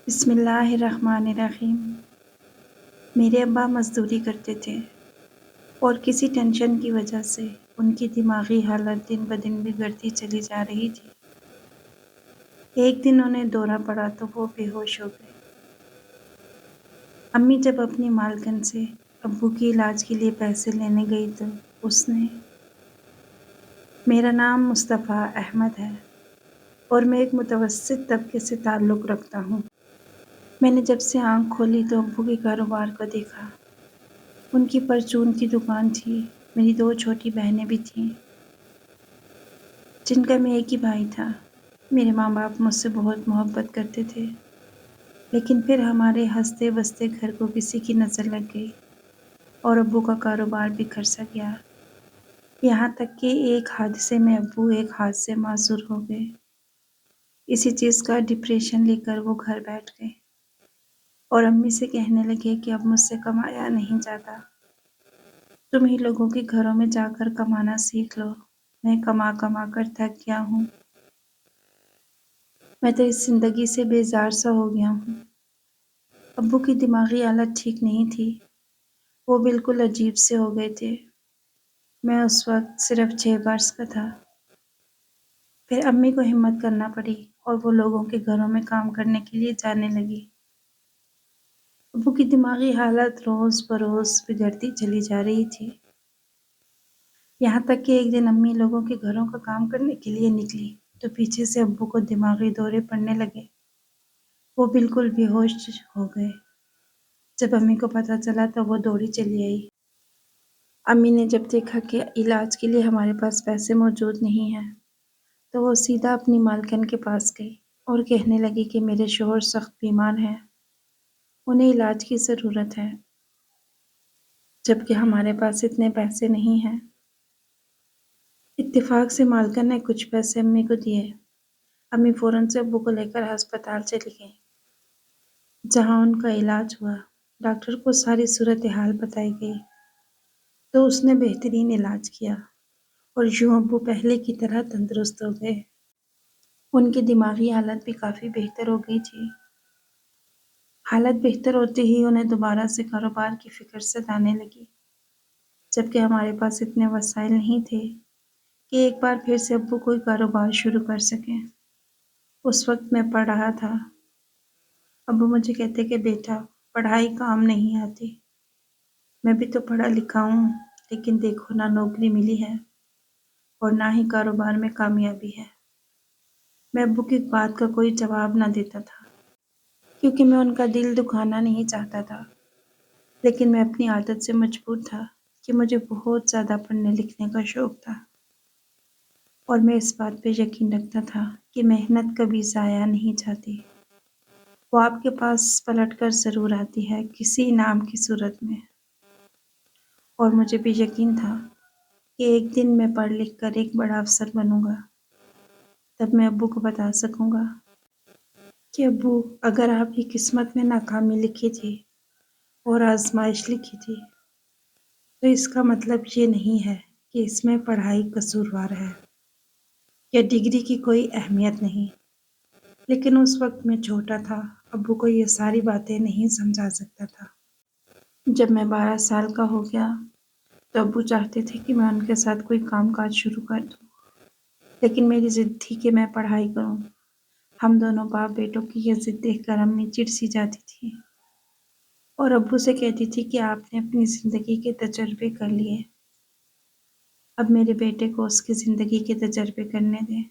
بسم اللہ الرحمن الرحیم۔ میرے ابا مزدوری کرتے تھے اور کسی ٹینشن کی وجہ سے ان کی دماغی حالت دن بدن بگڑتی چلی جا رہی تھی۔ ایک دن انہیں دورہ پڑا تو وہ بے ہوش ہو گئے۔ امی جب اپنی مالکن سے ابو کی علاج کے لیے پیسے لینے گئی تو اس نے میرا نام مصطفیٰ احمد ہے اور میں ایک متوسط طبقے سے تعلق رکھتا ہوں۔ میں نے جب سے آنکھ کھولی تو ابو کے کاروبار کو دیکھا۔ ان کی پرچون کی دکان تھی۔ میری 2 چھوٹی بہنیں بھی تھیں جن کا میں ایک ہی بھائی تھا۔ میرے ماں باپ مجھ سے بہت محبت کرتے تھے، لیکن پھر ہمارے ہنستے بستے گھر کو کسی کی نظر لگ گئی اور ابو کا کاروبار بکھر سا گیا۔ یہاں تک کہ ایک حادثے میں ابو ایک ہاتھ سے معذور ہو گئے۔ اسی چیز کا ڈپریشن لے کر وہ گھر بیٹھ گئے اور امی سے کہنے لگے کہ اب مجھ سے کمایا نہیں جاتا، تم ہی لوگوں کے گھروں میں جا کر کمانا سیکھ لو، میں کما کما کر تھک گیا ہوں، میں تو اس زندگی سے بیزار سا ہو گیا ہوں۔ ابو کی دماغی حالت ٹھیک نہیں تھی، وہ بالکل عجیب سے ہو گئے تھے۔ میں اس وقت صرف 6 برس کا تھا۔ پھر امی کو ہمت کرنا پڑی اور وہ لوگوں کے گھروں میں کام کرنے کے لیے جانے لگی۔ ابو کی دماغی حالت روز بروز بگڑتی چلی جا رہی تھی، یہاں تک کہ ایک دن امی لوگوں کے گھروں کا کام کرنے کے لیے نکلی تو پیچھے سے ابو کو دماغی دورے پڑنے لگے۔ وہ بالکل بے ہوش ہو گئے۔ جب امی کو پتہ چلا تو وہ دوڑی چلی آئی۔ امی نے جب دیکھا کہ علاج کے لیے ہمارے پاس پیسے موجود نہیں ہیں تو وہ سیدھا اپنی مالکن کے پاس گئی اور کہنے لگی کہ میرے شوہر سخت بیمار ہیں، انہیں علاج کی ضرورت ہے، جبکہ ہمارے پاس اتنے پیسے نہیں ہیں۔ اتفاق سے مالکن نے کچھ پیسے امی کو دیے۔ امی فوراً سے ابو کو لے کر ہسپتال چلی گئیں، جہاں ان کا علاج ہوا۔ ڈاکٹر کو ساری صورتحال بتائی گئی تو اس نے بہترین علاج کیا اور یوں ابو پہلے کی طرح تندرست ہو گئے۔ ان کی دماغی حالت بھی کافی بہتر ہو گئی تھی۔ حالت بہتر ہوتے ہی انہیں دوبارہ سے کاروبار کی فکر ستانے لگی، جبکہ ہمارے پاس اتنے وسائل نہیں تھے کہ ایک بار پھر سے ابو کوئی کاروبار شروع کر سکیں۔ اس وقت میں پڑھ رہا تھا۔ ابو مجھے کہتے کہ بیٹا، پڑھائی کام نہیں آتی، میں بھی تو پڑھا لکھا ہوں، لیکن دیکھو نہ نوکری ملی ہے اور نہ ہی کاروبار میں کامیابی ہے۔ میں ابو کی بات کا کوئی جواب نہ دیتا تھا، کیونکہ میں ان کا دل دکھانا نہیں چاہتا تھا، لیکن میں اپنی عادت سے مجبور تھا کہ مجھے بہت زیادہ پڑھنے لکھنے کا شوق تھا اور میں اس بات پہ یقین رکھتا تھا کہ محنت کبھی ضائع نہیں جاتی، وہ آپ کے پاس پلٹ کر ضرور آتی ہے کسی انعام کی صورت میں۔ اور مجھے بھی یقین تھا کہ ایک دن میں پڑھ لکھ کر ایک بڑا افسر بنوں گا، تب میں ابو کو بتا سکوں گا کہ ابو، اگر آپ کی قسمت میں ناکامی لکھی تھی اور آزمائش لکھی تھی تو اس کا مطلب یہ نہیں ہے کہ اس میں پڑھائی قصوروار ہے یا ڈگری کی کوئی اہمیت نہیں۔ لیکن اس وقت میں چھوٹا تھا، ابو کو یہ ساری باتیں نہیں سمجھا سکتا تھا۔ جب میں 12 سال کا ہو گیا تو ابو چاہتے تھے کہ میں ان کے ساتھ کوئی کام کاج شروع کر دوں، لیکن میری ضد تھی کہ میں پڑھائی کروں۔ ہم دونوں باپ بیٹوں کی یہ ضد دیکھ کر امی چڑ سی جاتی تھی اور ابو سے کہتی تھی کہ آپ نے اپنی زندگی کے تجربے کر لیے، اب میرے بیٹے کو اس کی زندگی کے تجربے کرنے دیں،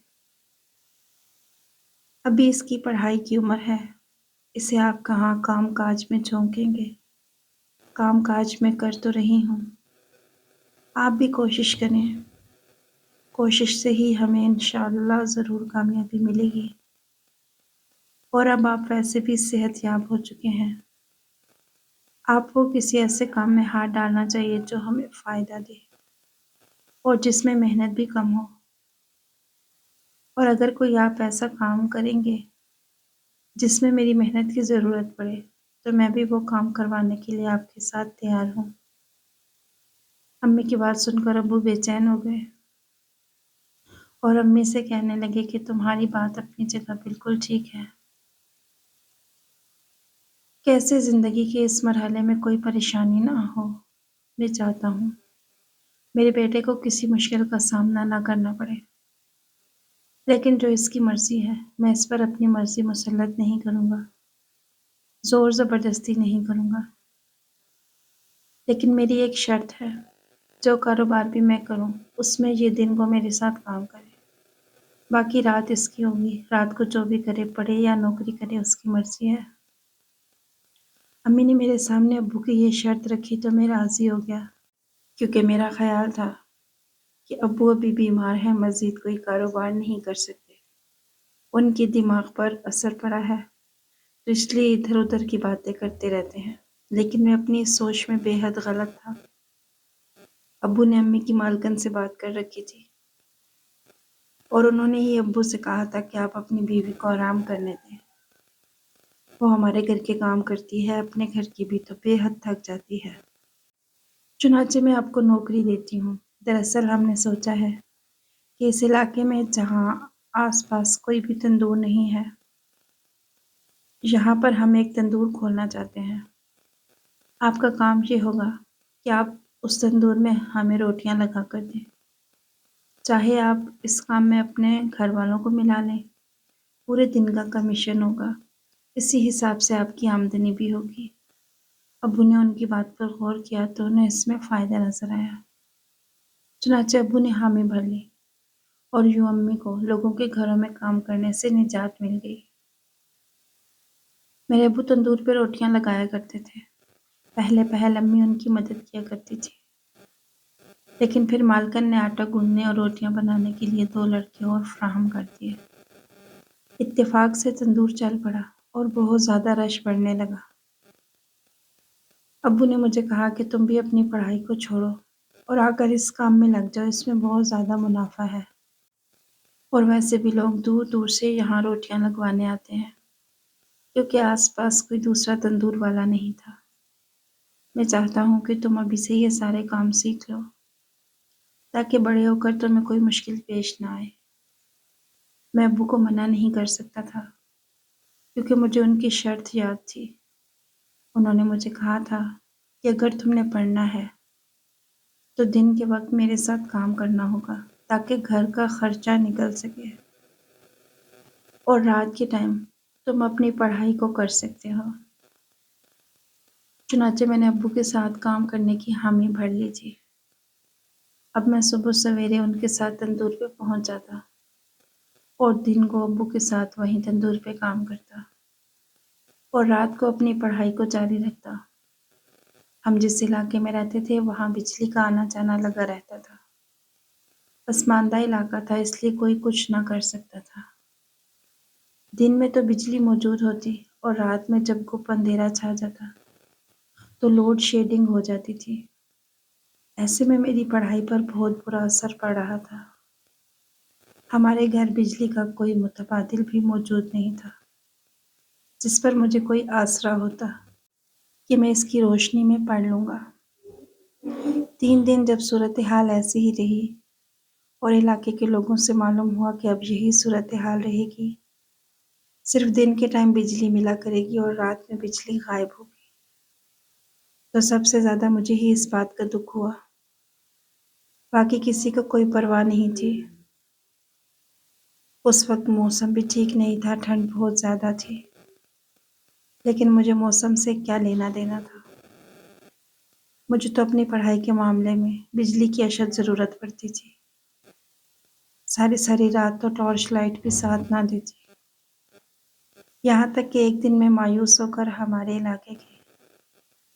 ابھی اس کی پڑھائی کی عمر ہے، اسے آپ کہاں کام کاج میں جھونکیں گے، کام کاج میں کر تو رہی ہوں، آپ بھی کوشش کریں، کوشش سے ہی ہمیں انشاءاللہ ضرور کامیابی ملے گی، اور اب آپ ویسے بھی صحت یاب ہو چکے ہیں، آپ کو کسی ایسے کام میں ہاتھ ڈالنا چاہیے جو ہمیں فائدہ دے اور جس میں محنت بھی کم ہو، اور اگر کوئی آپ ایسا کام کریں گے جس میں میری محنت کی ضرورت پڑے تو میں بھی وہ کام کروانے کے لیے آپ کے ساتھ تیار ہوں۔ امی کی بات سن کر ابو بے چین ہو گئے اور امی سے کہنے لگے کہ تمہاری بات اپنی جگہ بالکل ٹھیک ہے، کیسے زندگی کے اس مرحلے میں کوئی پریشانی نہ ہو۔ میں چاہتا ہوں میرے بیٹے کو کسی مشکل کا سامنا نہ کرنا پڑے، لیکن جو اس کی مرضی ہے میں اس پر اپنی مرضی مسلط نہیں کروں گا، زور زبردستی نہیں کروں گا۔ لیکن میری ایک شرط ہے، جو کاروبار بھی میں کروں اس میں یہ دن وہ میرے ساتھ کام کرے، باقی رات اس کی ہوگی، رات کو جو بھی کرے، پڑھے یا نوکری کرے، اس کی مرضی ہے۔ امی نے میرے سامنے ابو کی یہ شرط رکھی تو میں راضی ہو گیا، کیونکہ میرا خیال تھا کہ ابو ابھی بیمار ہیں، مزید کوئی کاروبار نہیں کر سکتے، ان کے دماغ پر اثر پڑا ہے تو اس لیے ادھر ادھر کی باتیں کرتے رہتے ہیں۔ لیکن میں اپنی اس سوچ میں بے حد غلط تھا۔ ابو نے امی کی مالکن سے بات کر رکھی تھی اور انہوں نے ہی ابو سے کہا تھا کہ آپ اپنی بیوی کو آرام کرنے دیں، وہ ہمارے گھر کے کام کرتی ہے، اپنے گھر کی بھی تو بے حد تھک جاتی ہے، چنانچہ میں آپ کو نوکری دیتی ہوں۔ دراصل ہم نے سوچا ہے کہ اس علاقے میں جہاں آس پاس کوئی بھی تندور نہیں ہے، یہاں پر ہم ایک تندور کھولنا چاہتے ہیں۔ آپ کا کام یہ ہوگا کہ آپ اس تندور میں ہمیں روٹیاں لگا کر دیں، چاہے آپ اس کام میں اپنے گھر والوں کو ملا لیں، پورے دن کا کمیشن ہوگا، اسی حساب سے آپ کی آمدنی بھی ہوگی۔ ابو نے ان کی بات پر غور کیا تو انہیں اس میں فائدہ نظر آیا، چنانچہ ابو نے حامی بھر لی اور یوں امی کو لوگوں کے گھروں میں کام کرنے سے نجات مل گئی۔ میرے ابو تندور پہ روٹیاں لگایا کرتے تھے، پہلے پہل امی ان کی مدد کیا کرتی تھی، لیکن پھر مالکن نے آٹا گوندنے اور روٹیاں بنانے کے لیے 2 لڑکے اور فراہم کر دیے۔ اتفاق سے تندور چل پڑا اور بہت زیادہ رش بڑھنے لگا۔ ابو نے مجھے کہا کہ تم بھی اپنی پڑھائی کو چھوڑو اور آ کر اس کام میں لگ جاؤ، اس میں بہت زیادہ منافع ہے، اور ویسے بھی لوگ دور دور سے یہاں روٹیاں لگوانے آتے ہیں، کیونکہ آس پاس کوئی دوسرا تندور والا نہیں تھا۔ میں چاہتا ہوں کہ تم ابھی سے یہ سارے کام سیکھ لو، تاکہ بڑے ہو کر تمہیں کوئی مشکل پیش نہ آئے۔ میں ابو کو منع نہیں کر سکتا تھا، کیونکہ مجھے ان کی شرط یاد تھی۔ انہوں نے مجھے کہا تھا کہ اگر تم نے پڑھنا ہے تو دن کے وقت میرے ساتھ کام کرنا ہوگا، تاکہ گھر کا خرچہ نکل سکے، اور رات کے ٹائم تم اپنی پڑھائی کو کر سکتے ہو۔ چنانچہ میں نے ابو کے ساتھ کام کرنے کی حامی بھر لی تھی۔ اب میں صبح سویرے ان کے ساتھ تندور پہ پہنچ جاتا اور دن کو ابو کے ساتھ وہیں تندور پہ کام کرتا، اور رات کو اپنی پڑھائی کو جاری رکھتا۔ ہم جس علاقے میں رہتے تھے وہاں بجلی کا آنا جانا لگا رہتا تھا، پسماندہ علاقہ تھا، اس لیے کوئی کچھ نہ کر سکتا تھا۔ دن میں تو بجلی موجود ہوتی اور رات میں جب گھپ اندھیرا چھا جاتا تو لوڈ شیڈنگ ہو جاتی تھی۔ ایسے میں میری پڑھائی پر بہت برا اثر پڑ رہا تھا۔ ہمارے گھر بجلی کا کوئی متبادل بھی موجود نہیں تھا جس پر مجھے کوئی آسرا ہوتا کہ میں اس کی روشنی میں پڑھ لوں گا۔ 3 دن جب صورتحال ایسی ہی رہی اور علاقے کے لوگوں سے معلوم ہوا کہ اب یہی صورتحال رہے گی، صرف دن کے ٹائم بجلی ملا کرے گی اور رات میں بجلی غائب ہوگی، تو سب سے زیادہ مجھے ہی اس بات کا دکھ ہوا، باقی کسی کو کوئی پرواہ نہیں تھی۔ اس وقت موسم بھی ٹھیک نہیں تھا، ٹھنڈ بہت زیادہ تھی، لیکن مجھے موسم سے کیا لینا دینا تھا؟ مجھے تو اپنی پڑھائی کے معاملے میں بجلی کی اشد ضرورت پڑتی تھی۔ ساری ساری رات تو ٹارچ لائٹ بھی ساتھ نہ دیتی، یہاں تک کہ ایک دن میں مایوس ہو کر ہمارے علاقے کے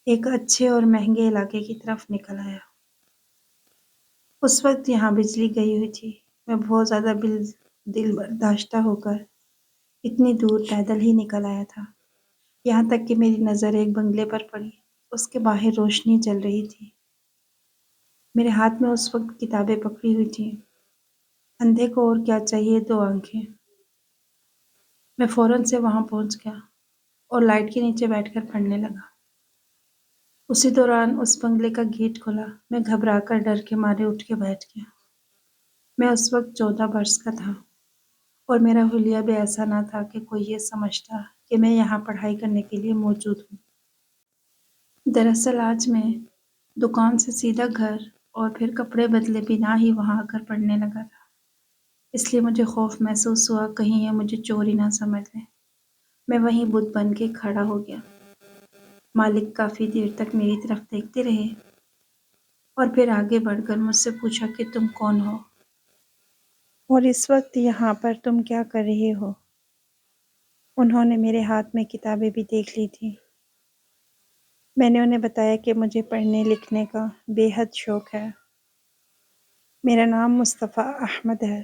ایک اچھے اور مہنگے علاقے کی طرف نکل آیا۔ اس وقت یہاں بجلی گئی ہوئی تھی، میں بہت زیادہ دل برداشتہ ہو کر اتنی دور پیدل ہی نکل آیا تھا، یہاں تک کہ میری نظر ایک بنگلے پر پڑی، اس کے باہر روشنی جل رہی تھی۔ میرے ہاتھ میں اس وقت کتابیں پکڑی ہوئی تھیں، اندھے کو اور کیا چاہیے، 2 آنکھیں۔ میں فوراً سے وہاں پہنچ گیا اور لائٹ کے نیچے بیٹھ کر پڑھنے لگا۔ اسی دوران اس بنگلے کا گیٹ کھلا، میں گھبرا کر ڈر کے مارے اٹھ کے بیٹھ گیا۔ میں اس وقت 14 برس کا تھا اور میرا حلیہ بھی ایسا نہ تھا کہ کوئی یہ سمجھتا کہ میں یہاں پڑھائی کرنے کے لیے موجود ہوں۔ دراصل آج میں دکان سے سیدھا گھر اور پھر کپڑے بدلے بنا ہی وہاں آ کر پڑھنے لگا تھا، اس لیے مجھے خوف محسوس ہوا کہیں یہ مجھے چوری نہ سمجھ لیں۔ میں وہیں بت بن کے کھڑا ہو گیا۔ مالک کافی دیر تک میری طرف دیکھتے رہے اور پھر آگے بڑھ کر مجھ سے پوچھا کہ تم کون ہو اور اس وقت یہاں پر تم کیا کر رہے ہو؟ انہوں نے میرے ہاتھ میں کتابیں بھی دیکھ لی تھیں۔ میں نے انہیں بتایا کہ مجھے پڑھنے لکھنے کا بے حد شوق ہے۔ میرا نام مصطفیٰ احمد ہے۔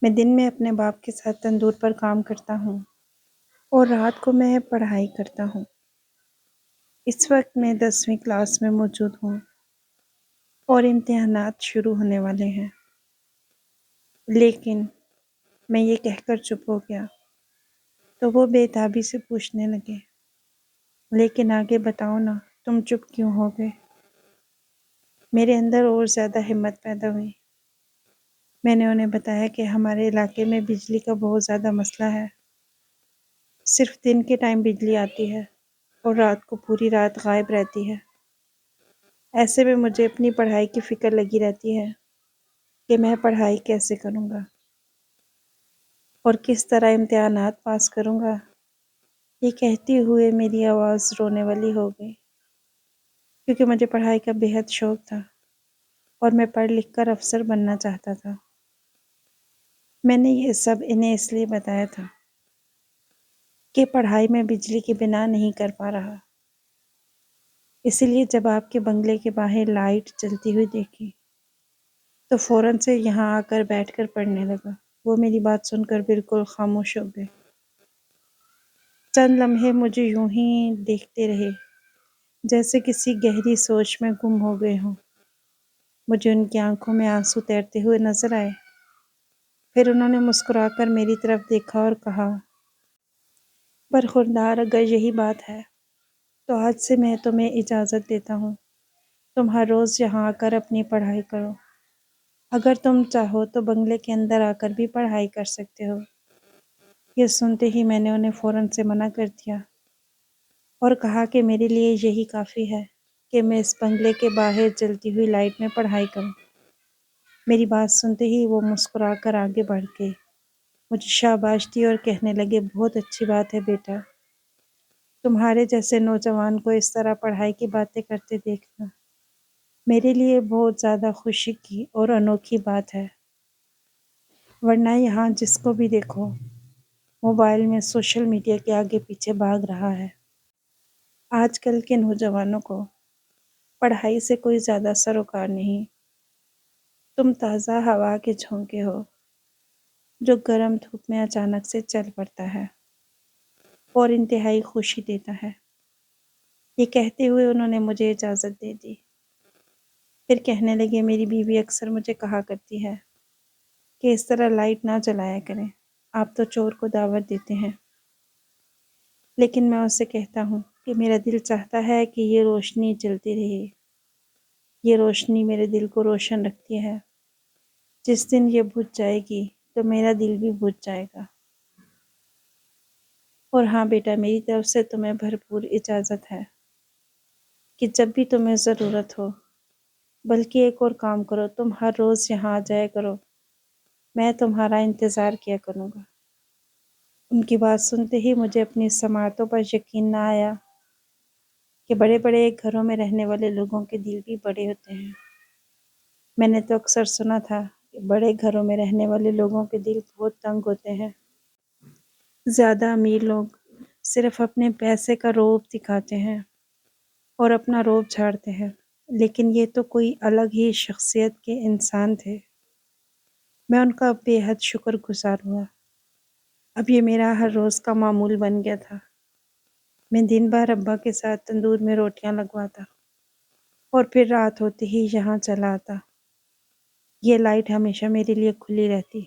میں دن میں اپنے باپ کے ساتھ تندور پر کام کرتا ہوں اور رات کو میں پڑھائی کرتا ہوں۔ اس وقت میں 10ویں کلاس میں موجود ہوں اور امتحانات شروع ہونے والے ہیں۔ لیکن میں یہ کہہ کر چپ ہو گیا تو وہ بے تابی سے پوچھنے لگے، لیکن آگے بتاؤ نا، تم چپ کیوں ہو گئے؟ میرے اندر اور زیادہ ہمت پیدا ہوئی۔ میں نے انہیں بتایا کہ ہمارے علاقے میں بجلی کا بہت زیادہ مسئلہ ہے۔ صرف دن کے ٹائم بجلی آتی ہے اور رات کو پوری رات غائب رہتی ہے۔ ایسے میں مجھے اپنی پڑھائی کی فکر لگی رہتی ہے کہ میں پڑھائی کیسے کروں گا اور کس طرح امتحانات پاس کروں گا۔ یہ کہتے ہوئے میری آواز رونے والی ہو گئی، کیونکہ مجھے پڑھائی کا بے حد شوق تھا اور میں پڑھ لکھ کر افسر بننا چاہتا تھا۔ میں نے یہ سب انہیں اس لیے بتایا تھا کہ پڑھائی میں بجلی کے بنا نہیں کر پا رہا۔ اسی لیے جب آپ کے بنگلے کے باہر لائٹ جلتی ہوئی دیکھی تو فوراً سے یہاں آ کر بیٹھ کر پڑھنے لگا۔ وہ میری بات سن کر بالکل خاموش ہو گئے۔ چند لمحے مجھے یوں ہی دیکھتے رہے جیسے کسی گہری سوچ میں گم ہو گئے ہوں۔ مجھے ان کی آنکھوں میں آنسو تیرتے ہوئے نظر آئے۔ پھر انہوں نے مسکرا کر میری طرف دیکھا اور کہا، برخوردار، اگر یہی بات ہے تو آج سے میں تمہیں اجازت دیتا ہوں، تم ہر روز یہاں آ کر اپنی پڑھائی کرو۔ اگر تم چاہو تو بنگلے کے اندر آ کر بھی پڑھائی کر سکتے ہو۔ یہ سنتے ہی میں نے انہیں فوراً سے منع کر دیا اور کہا کہ میرے لیے یہی کافی ہے کہ میں اس بنگلے کے باہر جلتی ہوئی لائٹ میں پڑھائی کروں۔ میری بات سنتے ہی وہ مسکرا کر آگے بڑھ گئے، مجھے شاباش دی اور کہنے لگے، بہت اچھی بات ہے بیٹا، تمہارے جیسے نوجوان کو اس طرح پڑھائی کی باتیں کرتے دیکھنا میرے لیے بہت زیادہ خوشی کی اور انوکھی بات ہے۔ ورنہ یہاں جس کو بھی دیکھو موبائل میں سوشل میڈیا کے آگے پیچھے بھاگ رہا ہے۔ آج کل کے نوجوانوں کو پڑھائی سے کوئی زیادہ سروکار نہیں۔ تم تازہ ہوا کے جھونکے ہو جو گرم دھوپ میں اچانک سے چل پڑتا ہے اور انتہائی خوشی دیتا ہے۔ یہ کہتے ہوئے انہوں نے مجھے اجازت دے دی۔ پھر کہنے لگے، میری بیوی اکثر مجھے کہا کرتی ہے کہ اس طرح لائٹ نہ جلایا کریں، آپ تو چور کو دعوت دیتے ہیں۔ لیکن میں اسے کہتا ہوں کہ میرا دل چاہتا ہے کہ یہ روشنی جلتی رہے۔ یہ روشنی میرے دل کو روشن رکھتی ہے۔ جس دن یہ بجھ جائے گی تو میرا دل بھی بجھ جائے گا۔ اور ہاں بیٹا، میری طرف سے تمہیں بھرپور اجازت ہے کہ جب بھی تمہیں ضرورت ہو، بلکہ ایک اور کام کرو، تم ہر روز یہاں آ جایا کرو، میں تمہارا انتظار کیا کروں گا۔ ان کی بات سنتے ہی مجھے اپنی سماعتوں پر یقین نہ آیا کہ بڑے بڑے گھروں میں رہنے والے لوگوں کے دل بھی بڑے ہوتے ہیں۔ میں نے تو اکثر سنا تھا کہ بڑے گھروں میں رہنے والے لوگوں کے دل بہت تنگ ہوتے ہیں۔ زیادہ امیر لوگ صرف اپنے پیسے کا روب دکھاتے ہیں اور اپنا روب جھاڑتے ہیں، لیکن یہ تو کوئی الگ ہی شخصیت کے انسان تھے۔ میں ان کا بے حد شکر گزار ہوا۔ اب یہ میرا ہر روز کا معمول بن گیا تھا۔ میں دن بھر ابا کے ساتھ تندور میں روٹیاں لگواتا اور پھر رات ہوتے ہی یہاں چلا آتا۔ یہ لائٹ ہمیشہ میرے لیے کھلی رہتی،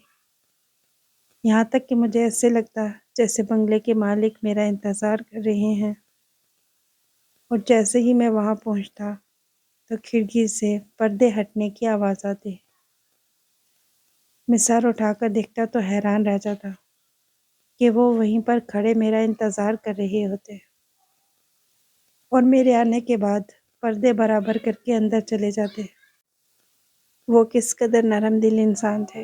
یہاں تک کہ مجھے ایسے لگتا جیسے بنگلے کے مالک میرا انتظار کر رہے ہیں۔ اور جیسے ہی میں وہاں پہنچتا تو کھڑکی سے پردے ہٹنے کی آواز آتی۔ میں سر اٹھا کر دیکھتا تو حیران رہ جاتا کہ وہ وہیں پر کھڑے میرا انتظار کر رہے ہوتے۔ اور میرے آنے کے بعد پردے برابر کر کے اندر چلے جاتے۔ وہ کس قدر نرم دل انسان تھے،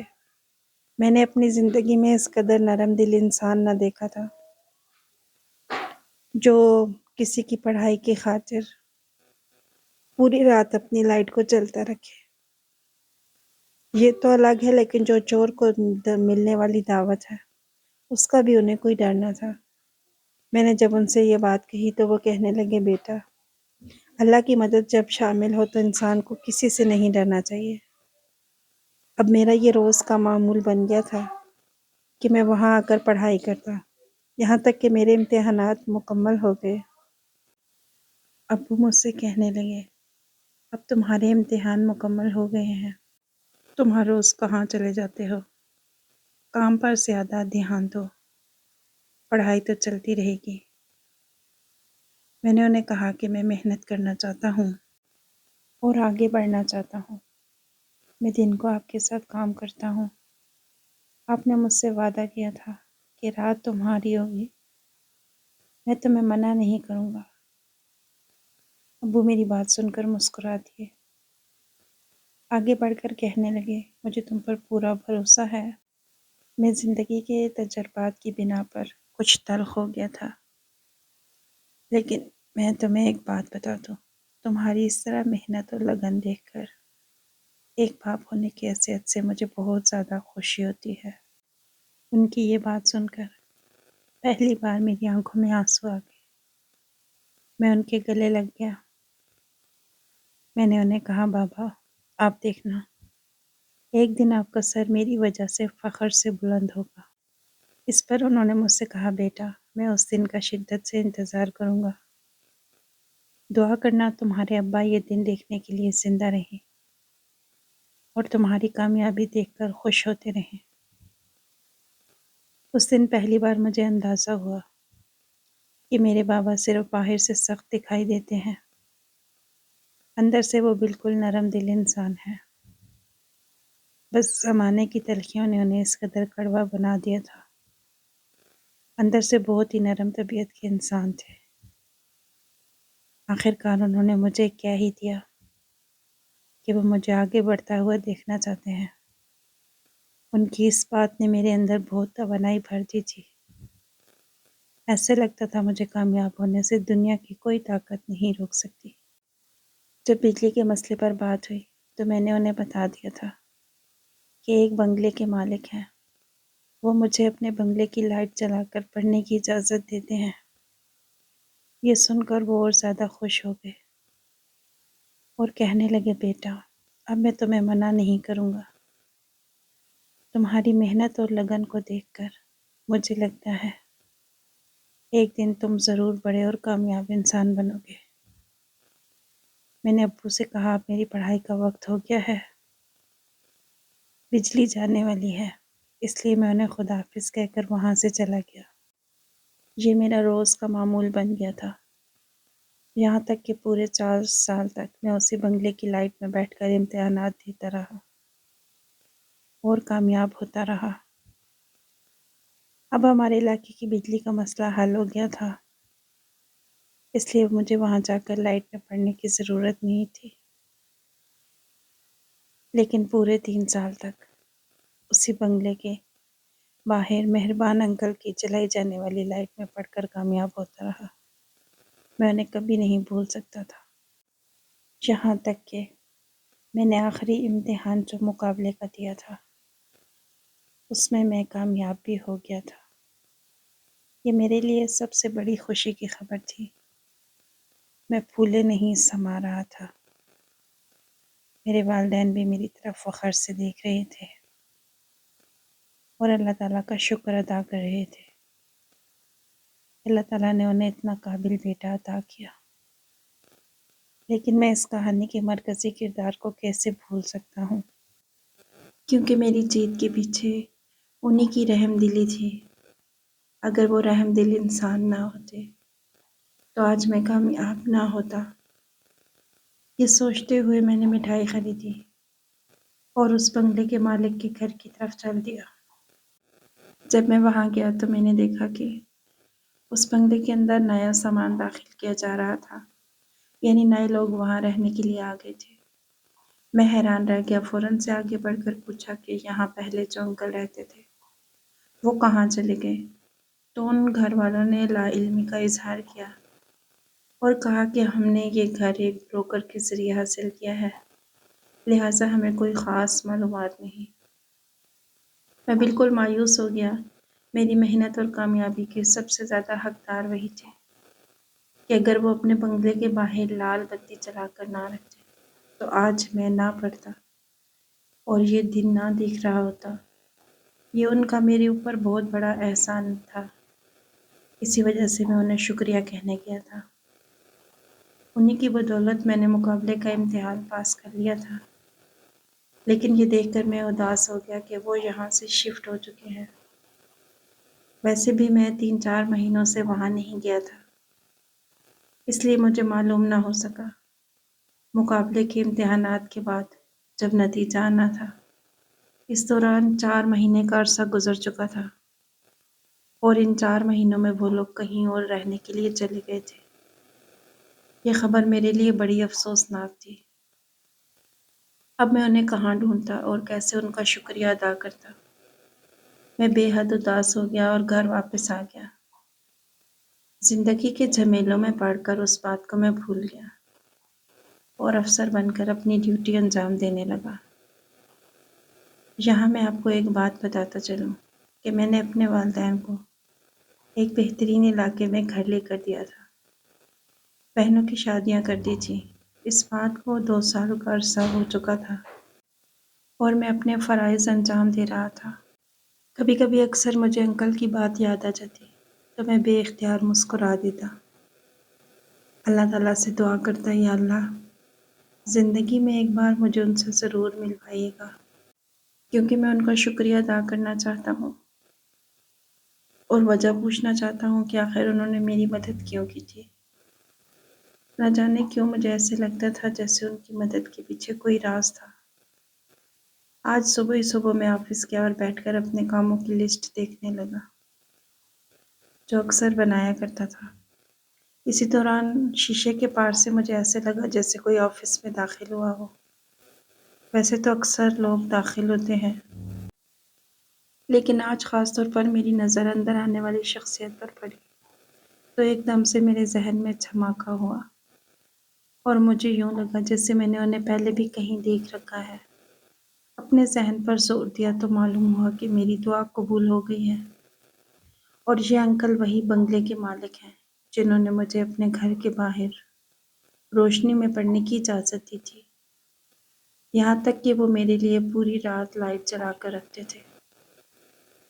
میں نے اپنی زندگی میں اس قدر نرم دل انسان نہ دیکھا تھا، جو کسی کی پڑھائی کی خاطر پوری رات اپنی لائٹ کو چلتا رکھے۔ یہ تو الگ ہے، لیکن جو چور کو ملنے والی دعوت ہے اس کا بھی انہیں کوئی ڈر نہ تھا۔ میں نے جب ان سے یہ بات کہی تو وہ کہنے لگے، بیٹا، اللہ کی مدد جب شامل ہو تو انسان کو کسی سے نہیں ڈرنا چاہیے۔ اب میرا یہ روز کا معمول بن گیا تھا کہ میں وہاں آ کر پڑھائی کرتا، یہاں تک کہ میرے امتحانات مکمل ہو گئے۔ ابو مجھ سے کہنے لگے، اب تمہارے امتحان مکمل ہو گئے ہیں، تم ہر روز کہاں چلے جاتے ہو؟ کام پر زیادہ دھیان دو، پڑھائی تو چلتی رہے گی۔ میں نے انہیں کہا کہ میں محنت کرنا چاہتا ہوں اور آگے بڑھنا چاہتا ہوں۔ میں دن کو آپ کے ساتھ کام کرتا ہوں۔ آپ نے مجھ سے وعدہ کیا تھا کہ رات تمہاری ہوگی، میں تمہیں منع نہیں کروں گا۔ ابو میری بات سن کر مسکرا دیے، آگے بڑھ کر کہنے لگے، مجھے تم پر پورا بھروسہ ہے۔ میں زندگی کے تجربات کی بنا پر کچھ تلخ ہو گیا تھا، لیکن میں تمہیں ایک بات بتا دوں، تمہاری اس طرح محنت اور لگن دیکھ کر ایک باپ ہونے کی حیثیت سے مجھے بہت زیادہ خوشی ہوتی ہے۔ ان کی یہ بات سن کر پہلی بار میری آنکھوں میں آنسو آ گئے۔ میں ان کے گلے لگ گیا۔ میں نے انہیں کہا، بابا، آپ دیکھنا، ایک دن آپ کا سر میری وجہ سے فخر سے بلند ہوگا۔ اس پر انہوں نے مجھ سے کہا، بیٹا، میں اس دن کا شدت سے انتظار کروں گا۔ دعا کرنا تمہارے ابا یہ دن دیکھنے کے لیے زندہ رہیں اور تمہاری کامیابی دیکھ کر خوش ہوتے رہیں۔ اس دن پہلی بار مجھے اندازہ ہوا کہ میرے بابا صرف باہر سے سخت دکھائی دیتے ہیں، اندر سے وہ بالکل نرم دل انسان ہے۔ بس زمانے کی تلخیوں نے انہیں اس قدر کڑوا بنا دیا تھا۔ اندر سے بہت ہی نرم طبیعت کے انسان تھے۔ آخر کار انہوں نے مجھے کہہ ہی دیا کہ وہ مجھے آگے بڑھتا ہوا دیکھنا چاہتے ہیں۔ ان کی اس بات نے میرے اندر بہت توانائی بھر دی تھی۔ ایسے لگتا تھا مجھے کامیاب ہونے سے دنیا کی کوئی طاقت نہیں روک سکتی۔ جب بجلی کے مسئلے پر بات ہوئی تو میں نے انہیں بتا دیا تھا کہ ایک بنگلے کے مالک ہیں، وہ مجھے اپنے بنگلے کی لائٹ جلا کر پڑھنے کی اجازت دیتے ہیں۔ یہ سن کر وہ اور زیادہ خوش ہو گئے اور کہنے لگے، بیٹا، اب میں تمہیں منع نہیں کروں گا۔ تمہاری محنت اور لگن کو دیکھ کر مجھے لگتا ہے ایک دن تم ضرور بڑے اور کامیاب انسان بنو گے۔ میں نے ابو سے کہا، اب میری پڑھائی کا وقت ہو گیا ہے، بجلی جانے والی ہے، اس لیے میں انہیں خدا حافظ کہہ کر وہاں سے چلا گیا۔ یہ میرا روز کا معمول بن گیا تھا، یہاں تک کہ پورے 4 سال تک میں اسی بنگلے کی لائٹ میں بیٹھ کر امتحانات دیتا رہا اور کامیاب ہوتا رہا۔ اب ہمارے علاقے کی بجلی کا مسئلہ حل ہو گیا تھا، اس لیے مجھے وہاں جا کر لائٹ میں پڑھنے کی ضرورت نہیں تھی۔ لیکن پورے 3 سال تک اسی بنگلے کے باہر مہربان انکل کی جلائی جانے والی لائٹ میں پڑھ کر کامیاب ہوتا رہا۔ میں انہیں کبھی نہیں بھول سکتا تھا، یہاں تک کہ میں نے آخری امتحان جو مقابلے کا دیا تھا اس میں کامیاب بھی ہو گیا تھا۔ یہ میرے لیے سب سے بڑی خوشی کی خبر تھی۔ میں پھولے نہیں سما رہا تھا۔ میرے والدین بھی میری طرف فخر سے دیکھ رہے تھے اور اللہ تعالیٰ کا شکر ادا کر رہے تھے۔ اللہ تعالیٰ نے انہیں اتنا قابل بیٹا عطا کیا۔ لیکن میں اس کہانی کے مرکزی کردار کو کیسے بھول سکتا ہوں، کیونکہ میری جیت کے پیچھے انہی کی رحم دلی تھی۔ اگر وہ رحم دل انسان نہ ہوتے تو آج میں کامیاب نہ ہوتا۔ یہ سوچتے ہوئے میں نے مٹھائی خریدی اور اس بنگلے کے مالک کے گھر کی طرف چل دیا۔ جب میں وہاں گیا تو میں نے دیکھا کہ اس بنگلے کے اندر نیا سامان داخل کیا جا رہا تھا۔ یعنی نئے لوگ وہاں رہنے کے لیے آ گئے تھے۔ میں حیران رہ گیا، فوراً سے آگے بڑھ کر پوچھا کہ یہاں پہلے جو انکل رہتے تھے وہ کہاں چلے گئے؟ تو ان گھر والوں نے لا علمی کا اظہار کیا اور کہا کہ ہم نے یہ گھر ایک بروکر کے ذریعے حاصل کیا ہے، لہٰذا ہمیں کوئی خاص معلومات نہیں۔ میں بالکل مایوس ہو گیا۔ میری محنت اور کامیابی کے سب سے زیادہ حقدار وہی تھے کہ اگر وہ اپنے بنگلے کے باہر لال بتی چلا کر نہ رکھتے تو آج میں نہ پڑھتا اور یہ دن نہ دیکھ رہا ہوتا۔ یہ ان کا میرے اوپر بہت بڑا احسان تھا، اسی وجہ سے میں انہیں شکریہ کہنے گیا تھا۔ انہی کی بدولت میں نے مقابلے کا امتحان پاس کر لیا تھا، لیکن یہ دیکھ کر میں اداس ہو گیا کہ وہ یہاں سے شفٹ ہو چکے ہیں۔ ویسے بھی میں 3-4 مہینوں سے وہاں نہیں گیا تھا، اس لیے مجھے معلوم نہ ہو سکا۔ مقابلے کے امتحانات کے بعد جب نتیجہ آنا تھا، اس دوران 4 مہینے کا عرصہ گزر چکا تھا اور ان 4 مہینوں میں وہ لوگ کہیں اور رہنے کے لیے چلے گئے تھے۔ یہ خبر میرے لیے بڑی افسوسناک تھی۔ اب میں انہیں کہاں ڈھونڈتا اور کیسے ان کا شکریہ ادا کرتا؟ میں بے حد اداس ہو گیا اور گھر واپس آ گیا۔ زندگی کے جھمیلوں میں پڑ کر اس بات کو میں بھول گیا اور افسر بن کر اپنی ڈیوٹی انجام دینے لگا۔ یہاں میں آپ کو ایک بات بتاتا چلوں کہ میں نے اپنے والدین کو ایک بہترین علاقے میں گھر لے کر دیا تھا۔ بہنوں کی شادیاں کر دی تھیں۔ اس بات کو 2 سال کا عرصہ ہو چکا تھا اور میں اپنے فرائض انجام دے رہا تھا۔ کبھی کبھی اکثر مجھے انکل کی بات یاد آ جاتی تو میں بے اختیار مسکرا دیتا۔ اللہ تعالیٰ سے دعا کرتا، یا اللہ، زندگی میں ایک بار مجھے ان سے ضرور ملوائیے گا، کیونکہ میں ان کا شکریہ ادا کرنا چاہتا ہوں اور وجہ پوچھنا چاہتا ہوں کہ آخر انہوں نے میری مدد کیوں کی تھی۔ نہ جانے کیوں مجھے ایسے لگتا تھا جیسے ان کی مدد کے پیچھے کوئی راز تھا۔ آج صبح ہی صبح میں آفس گیا اور بیٹھ کر اپنے کاموں کی لسٹ دیکھنے لگا جو اکثر بنایا کرتا تھا۔ اسی دوران شیشے کے پار سے مجھے ایسے لگا جیسے کوئی آفس میں داخل ہوا ہو۔ ویسے تو اکثر لوگ داخل ہوتے ہیں، لیکن آج خاص طور پر میری نظر اندر آنے والی شخصیت پر پڑی تو ایک دم سے میرے ذہن میں دھماکہ ہوا اور مجھے یوں لگا جیسے میں نے انہیں پہلے بھی کہیں دیکھ رکھا ہے۔ اپنے ذہن پر زور دیا تو معلوم ہوا کہ میری دعا قبول ہو گئی ہے اور یہ انکل وہی بنگلے کے مالک ہیں جنہوں نے مجھے اپنے گھر کے باہر روشنی میں پڑھنے کی اجازت دی تھی، یہاں تک کہ وہ میرے لیے پوری رات لائٹ جلا کر رکھتے تھے۔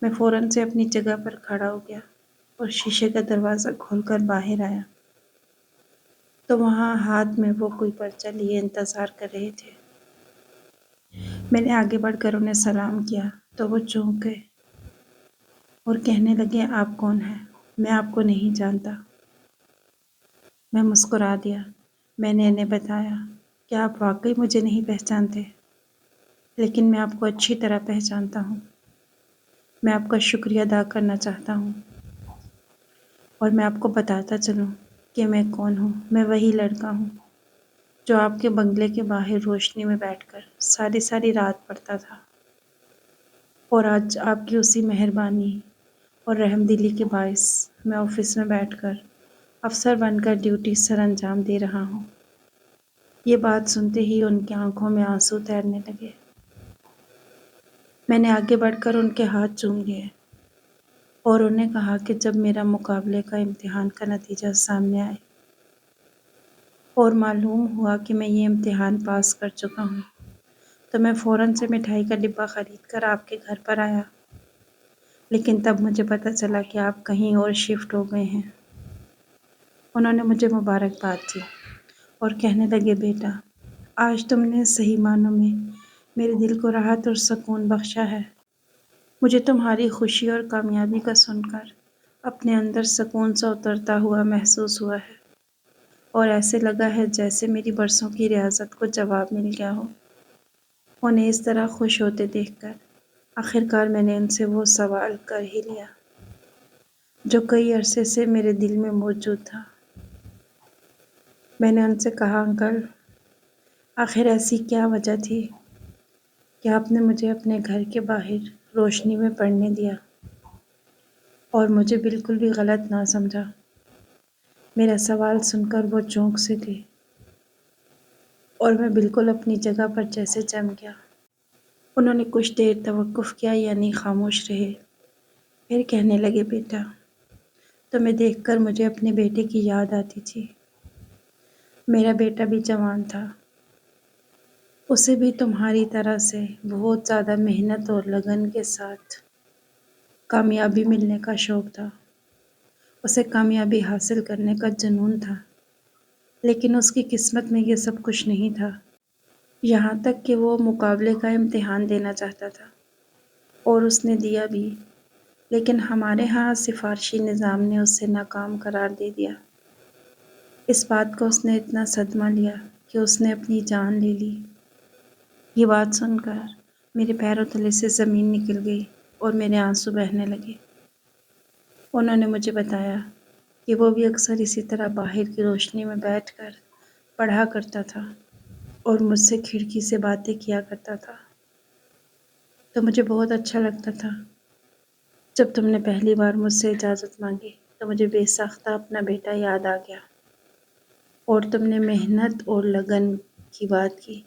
میں فوراً سے اپنی جگہ پر کھڑا ہو گیا اور شیشے کا دروازہ کھول کر باہر آیا تو وہاں ہاتھ میں وہ کوئی پرچہ لیے انتظار کر رہے تھے۔ میں نے آگے بڑھ کر انہیں سلام کیا تو وہ چونک گئے اور کہنے لگے، آپ کون ہیں؟ میں آپ کو نہیں جانتا۔ میں مسکرا دیا۔ میں نے انہیں بتایا کہ آپ واقعی مجھے نہیں پہچانتے، لیکن میں آپ کو اچھی طرح پہچانتا ہوں۔ میں آپ کا شکریہ ادا کرنا چاہتا ہوں اور میں آپ کو بتاتا چلوں کہ میں کون ہوں۔ میں وہی لڑکا ہوں جو آپ کے بنگلے کے باہر روشنی میں بیٹھ کر ساری رات پڑھتا تھا، اور آج آپ کی اسی مہربانی اور رحم دلی کے باعث میں آفس میں بیٹھ کر افسر بن کر ڈیوٹی سر انجام دے رہا ہوں۔ یہ بات سنتے ہی ان کی آنکھوں میں آنسو تیرنے لگے۔ میں نے آگے بڑھ کر ان کے ہاتھ چوم لیے اور انہیں کہا کہ جب میرا مقابلے کا امتحان کا نتیجہ سامنے آئے اور معلوم ہوا کہ میں یہ امتحان پاس کر چکا ہوں تو میں فوراً سے مٹھائی کا ڈبہ خرید کر آپ کے گھر پر آیا، لیکن تب مجھے پتہ چلا کہ آپ کہیں اور شفٹ ہو گئے ہیں۔ انہوں نے مجھے مبارکباد دی اور کہنے لگے، بیٹا، آج تم نے صحیح معنوں میں میرے دل کو راحت اور سکون بخشا ہے۔ مجھے تمہاری خوشی اور کامیابی کا سن کر اپنے اندر سکون سا اترتا ہوا محسوس ہوا ہے اور ایسے لگا ہے جیسے میری برسوں کی ریاضت کو جواب مل گیا ہو۔ انہیں اس طرح خوش ہوتے دیکھ کر آخرکار میں نے ان سے وہ سوال کر ہی لیا جو کئی عرصے سے میرے دل میں موجود تھا۔ میں نے ان سے کہا انکل آخر ایسی کیا وجہ تھی کہ آپ نے مجھے اپنے گھر کے باہر روشنی میں پڑھنے دیا اور مجھے بالکل بھی غلط نہ سمجھا۔ میرا سوال سن کر وہ چونک سے تھے اور میں بالکل اپنی جگہ پر جیسے جم گیا۔ انہوں نے کچھ دیر توقف کیا یعنی خاموش رہے، پھر کہنے لگے بیٹا تمہیں دیکھ کر مجھے اپنے بیٹے کی یاد آتی تھی۔ میرا بیٹا بھی جوان تھا، اسے بھی تمہاری طرح سے بہت زیادہ محنت اور لگن کے ساتھ کامیابی ملنے کا شوق تھا۔ اسے کامیابی حاصل کرنے کا جنون تھا، لیکن اس کی قسمت میں یہ سب کچھ نہیں تھا۔ یہاں تک کہ وہ مقابلے کا امتحان دینا چاہتا تھا اور اس نے دیا بھی، لیکن ہمارے ہاں سفارشی نظام نے اسے ناکام قرار دے دیا۔ اس بات کو اس نے اتنا صدمہ لیا کہ اس نے اپنی جان لے لی۔ یہ بات سن کر میرے پیروں تلے سے زمین نکل گئی اور میرے آنسو بہنے لگے۔ انہوں نے مجھے بتایا کہ وہ بھی اکثر اسی طرح باہر کی روشنی میں بیٹھ کر پڑھا کرتا تھا اور مجھ سے کھڑکی سے باتیں کیا کرتا تھا، تو مجھے بہت اچھا لگتا تھا۔ جب تم نے پہلی بار مجھ سے اجازت مانگی تو مجھے بے ساختہ اپنا بیٹا یاد آ گیا، اور تم نے محنت اور لگن کی بات کی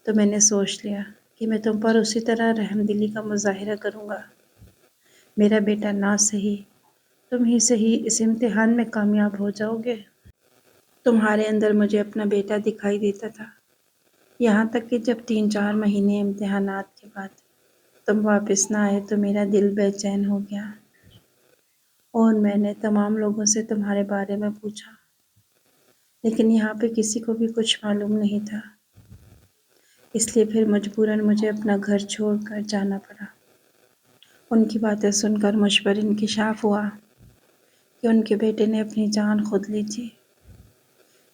تو میں نے سوچ لیا کہ میں تم پر اسی طرح رحم دلی کا مظاہرہ کروں گا۔ میرا بیٹا نہ صحیح تم ہی صحیح اس امتحان میں کامیاب ہو جاؤ گے۔ تمہارے اندر مجھے اپنا بیٹا دکھائی دیتا تھا، یہاں تک کہ جب 3-4 مہینے امتحانات کے بعد تم واپس نہ آئے تو میرا دل بے چین ہو گیا، اور میں نے تمام لوگوں سے تمہارے بارے میں پوچھا، لیکن یہاں پہ کسی کو بھی کچھ معلوم نہیں تھا۔ اس لیے پھر مجبوراً مجھے اپنا گھر چھوڑ کر جانا پڑا۔ ان کی باتیں سن کر مجھ پر انکشاف ہوا کہ ان کے بیٹے نے اپنی جان خود لی تھی،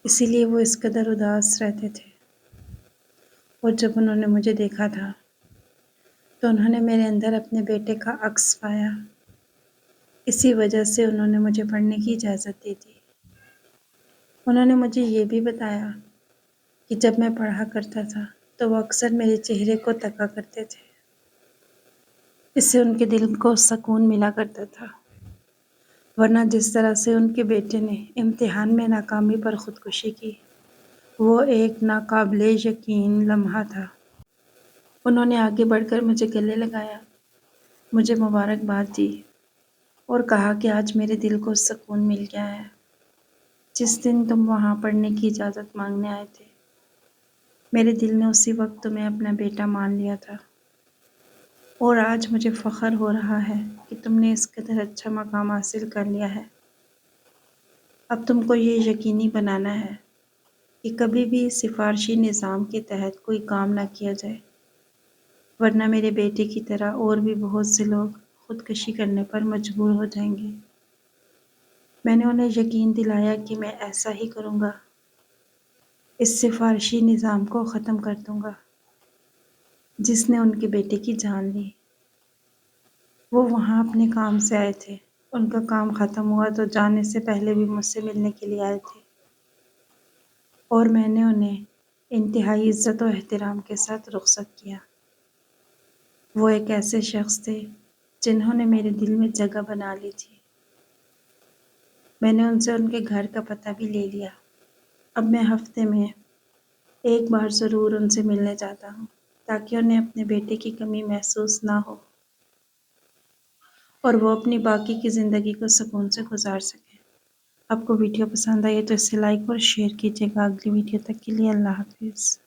اسی لیے وہ اس قدر اداس رہتے تھے۔ اور جب انہوں نے مجھے دیکھا تھا تو انہوں نے میرے اندر اپنے بیٹے کا عکس پایا، اسی وجہ سے انہوں نے مجھے پڑھنے کی اجازت دی تھی۔ انہوں نے مجھے یہ بھی بتایا کہ جب میں پڑھا کرتا تھا تو وہ اکثر میرے چہرے کو تکا کرتے تھے، اس سے ان کے دل کو سکون ملا کرتا تھا، ورنہ جس طرح سے ان کے بیٹے نے امتحان میں ناکامی پر خودکشی کی وہ ایک ناقابل یقین لمحہ تھا۔ انہوں نے آگے بڑھ کر مجھے گلے لگایا، مجھے مبارکباد دی اور کہا کہ آج میرے دل کو سکون مل گیا ہے۔ جس دن تم وہاں پڑھنے کی اجازت مانگنے آئے تھے میرے دل نے اسی وقت تمہیں اپنا بیٹا مان لیا تھا، اور آج مجھے فخر ہو رہا ہے کہ تم نے اس قدر اچھا مقام حاصل کر لیا ہے۔ اب تم کو یہ یقینی بنانا ہے کہ کبھی بھی سفارشی نظام کے تحت کوئی کام نہ کیا جائے، ورنہ میرے بیٹے کی طرح اور بھی بہت سے لوگ خودکشی کرنے پر مجبور ہو جائیں گے۔ میں نے انہیں یقین دلایا کہ میں ایسا ہی کروں گا، اس سفارشی نظام کو ختم کر دوں گا جس نے ان کے بیٹے کی جان لی۔ وہ وہاں اپنے کام سے آئے تھے، ان کا کام ختم ہوا تو جانے سے پہلے بھی مجھ سے ملنے کے لیے آئے تھے، اور میں نے انہیں انتہائی عزت و احترام کے ساتھ رخصت کیا۔ وہ ایک ایسے شخص تھے جنہوں نے میرے دل میں جگہ بنا لی تھی۔ میں نے ان سے ان کے گھر کا پتہ بھی لے لیا۔ اب میں ہفتے میں ایک بار ضرور ان سے ملنے جاتا ہوں تاکہ انہیں اپنے بیٹے کی کمی محسوس نہ ہو اور وہ اپنی باقی کی زندگی کو سکون سے گزار سکیں۔ آپ کو ویڈیو پسند آئی تو اسے لائک اور شیئر کیجیے گا۔ اگلی ویڈیو تک کے لیے اللہ حافظ۔